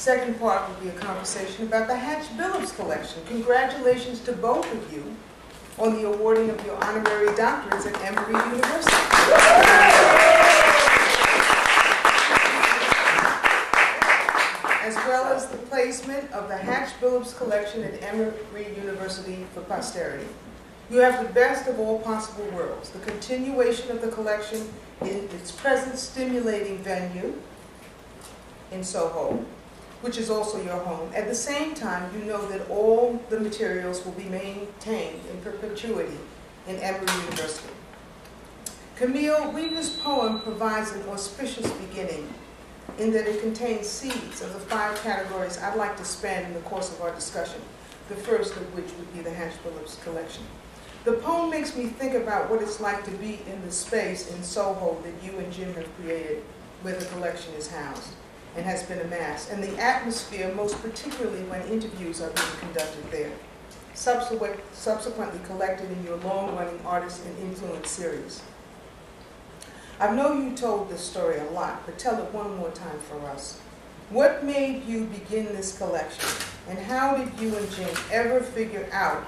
Second part will be a conversation about the Hatch Billops collection. Congratulations to both of you on the awarding of your honorary doctorates at Emory University. As well as the placement of the Hatch Billops collection at Emory University for posterity. You have the best of all possible worlds, the continuation of the collection in its present stimulating venue in Soho, which is also your home. At the same time, you know that all the materials will be maintained in perpetuity in Emory University. Camille, Weaver's poem provides an auspicious beginning in that it contains seeds of the 5 categories I'd like to span in the course of our discussion, the first of which would be the Hatch Billops collection. The poem makes me think about what it's like to be in the space in Soho that you and Jim have created, where the collection is housed and has been amassed, and the atmosphere, most particularly when interviews are being conducted there, subsequently collected in your long-running Artists and Influence series. I know you told this story a lot, but tell it one more time for us. What made you begin this collection, and how did you and Jim ever figure out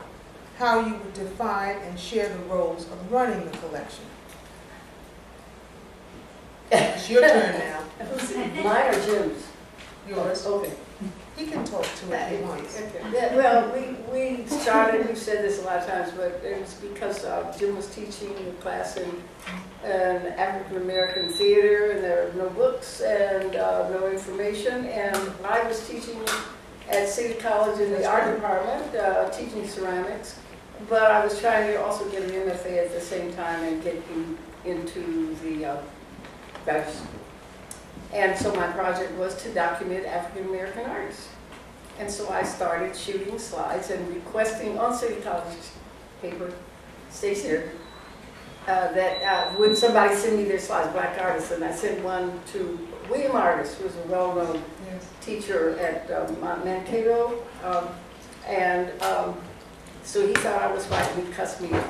how you would define and share the roles of running the collection? It's your turn now. Mine or Jim's? Yours. Okay. He can talk to it if he wants. Yeah, well, we started, we've said this a lot of times, but it was because Jim was teaching a class in African American theater, and there were no books and no information, and I was teaching at City College in the art department, teaching ceramics, but I was trying to also get an MFA at the same time and get into the graduate school. And so my project was to document African American artists. And so I started shooting slides and requesting on City College paper, stationery, that when somebody sent me their slides, black artists, and I sent one to William Artist, who was a well-known teacher at Mankato, so he thought I was right, and he cussed me out.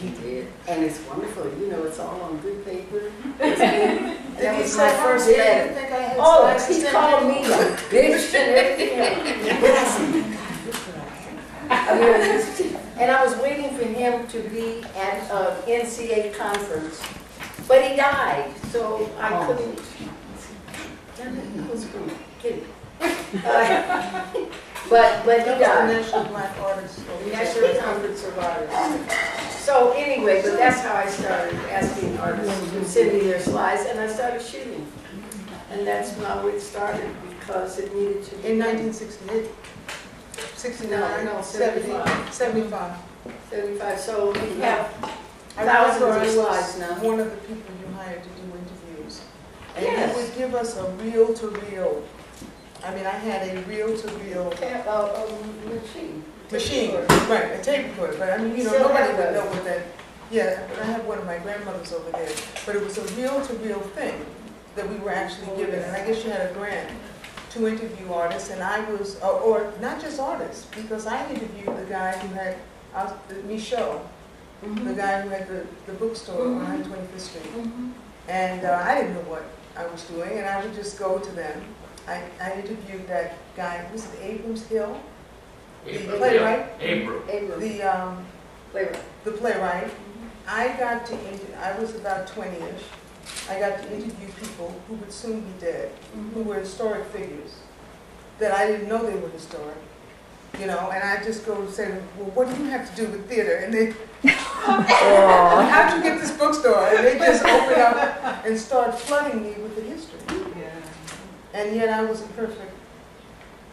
He did, and it's wonderful. You know, it's all on good paper. That was my first letter. Oh, he called me a bitch and everything else. And I was waiting for him to be at an NCA conference, but he died, so I couldn't. But he died. The National Black Artists. National Conference of Artists. So anyway, but that's how I started asking artists to send me their slides, and I started shooting. And that's how it started, because it needed to be. In 1968? 69? No, 75. 75. 75. So we have thousands of slides now. One of the people you hired to do interviews. And you would give us a reel-to-reel. I mean, I had a reel-to-reel machine, right, a tape recorder. But I mean, you know, nobody would know what that. Yeah, but I have one of my grandmothers over there. But it was a reel-to-reel thing that we were actually given, and I guess you had a grant to interview artists, and I was, or not just artists, because I interviewed the guy who had Michele, the guy who had the bookstore on 125th Street, and I didn't know what I was doing, and I would just go to them. I interviewed that guy, was it Abrams Hill? The playwright? The playwright. I got to, I was about 20-ish. I got to interview people who would soon be dead, who were historic figures, that I didn't know they were historic. You know, and I just go and say, well, what do you have to do with theater? And they, how'd you get this bookstore? And they just open up and start flooding me with the history. And yet I wasn't perfect.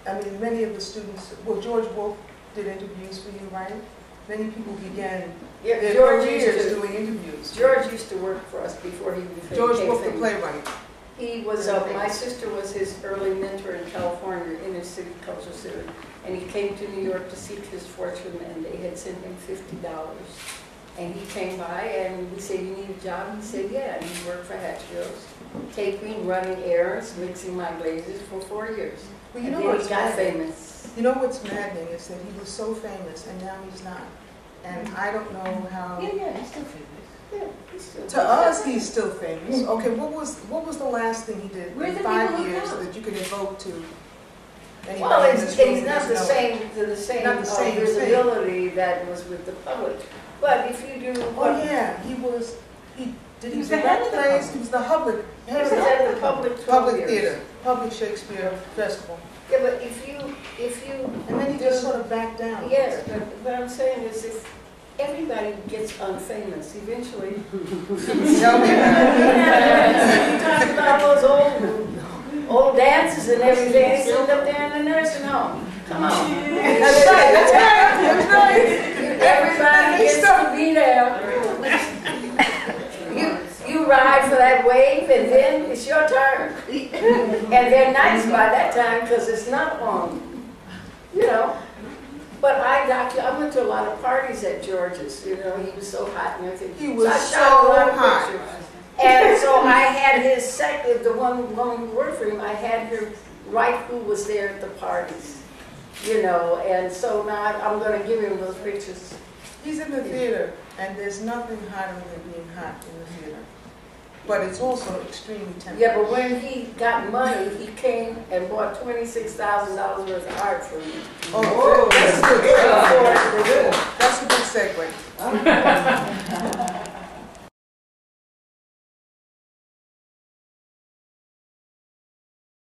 I mean, many of the students, well, George Wolfe did interviews for you, right? Many people began their careers doing interviews. George used to work for us before he became George Wolfe, the playwright. He was, my sister was his early mentor in California, in his city culture center. And he came to New York to seek his fortune, and they had sent him $50. And he came by, and we said, you need a job? He said, yeah. And he worked for Hatch Billops, taping, running errands, mixing my glazes for 4 years. Well, you know what's famous. You know what's maddening is that he was so famous, and now he's not. And I don't know how. Yeah, he's still famous. Yeah, he's still to us, he's still famous. Okay, what was the last thing he did in 5 years that you could to anybody Well, in this room it's not just the know it. same, Not the same thing. visibility that was with the public. But if you do Oh, what, yeah, he did He was the head of the plays? public. He was the public, head of He was the at the public 12 public years. theater, public Shakespeare festival. Yeah, but if you And then he just sort of backed down. yes, but what I'm saying is if everybody gets unfamous eventually. Tell me about You talk about those old dances and everything, they end up there in the nursing home. Come on. it. That's right, that's right, that's right. Everybody gets to be there. You ride for that wave and then it's your turn. And they're nice by that time because it's not on, you know. But I went to a lot of parties at George's, you know, he was so hot and everything. He was I so shot a lot of hot. pictures. And so I had his second, the one who worked for him, I had her write who was there at the parties, you know. And so now I'm going to give him those pictures. He's in the theater, and there's nothing hotter than being hot in the theater. But it's also extremely tempting. Yeah, but when he got money, he came and bought $26,000 worth of art for me. Oh, that's good. So, That's a good segue.